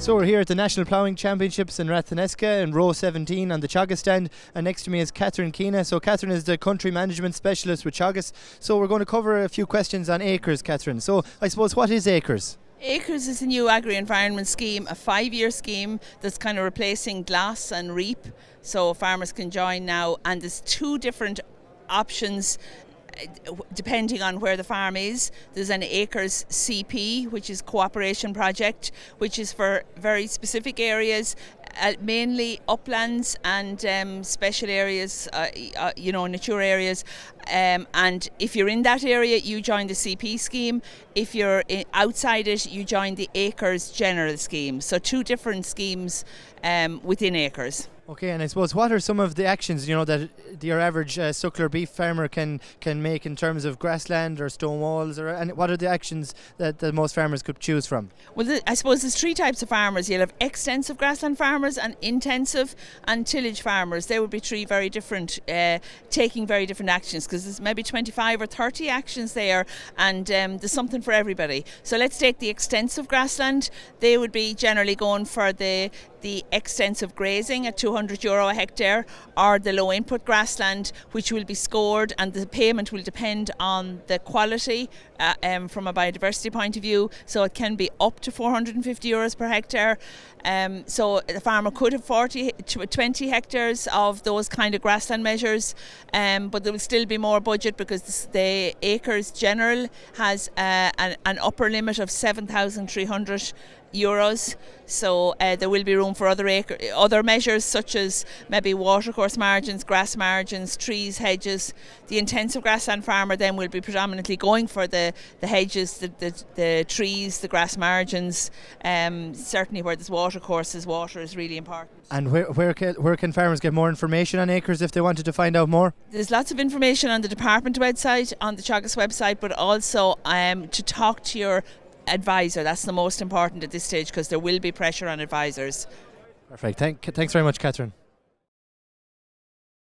So we're here at the National Ploughing Championships in Rathneska in row 17 on the Teagasc stand, and next to me is Catherine Keena. So Catherine is the country management specialist with Teagasc. So we're going to cover a few questions on acres, Catherine. So I suppose, what is acres? Acres is a new Agri environment scheme, a 5-year scheme that's kind of replacing GLAS and REAP. So farmers can join now, and there's two different options depending on where the farm is. There's an acres CP, which is cooperation project, which is for very specific areas, mainly uplands and special areas, mature areas. And if you're in that area, you join the CP scheme. If you're outside it, you join the acres general scheme. So two different schemes within acres. Okay, and I suppose, what are some of the actions that your average suckler beef farmer can make in terms of grassland or stone walls, and what are the actions that most farmers could choose from? Well, I suppose there's three types of farmers. You'll have extensive grassland farmers and intensive and tillage farmers. They would be three very different, taking very different actions, because there's maybe 25 or 30 actions there, and there's something for everybody. So let's take the extensive grassland. They would be generally going for the extensive grazing at €200 a hectare, or the low input grassland, which will be scored, and the payment will depend on the quality from a biodiversity point of view. So it can be up to €450 per hectare. So the farmer could have 40 to 20 hectares of those kind of grassland measures, but there will still be more budget, because the acres general has an upper limit of €7,300. So there will be room for other measures, such as maybe watercourse margins, grass margins, trees, hedges. The intensive grassland farmer then will be predominantly going for the hedges, the trees, the grass margins. Certainly where there's watercourses, water is really important. And where can farmers get more information on acres if they wanted to find out more? There's lots of information on the department website, on the Teagasc website, but also to talk to your advisor. That's the most important at this stage, because there will be pressure on advisors. Perfect. Thanks very much, Catherine.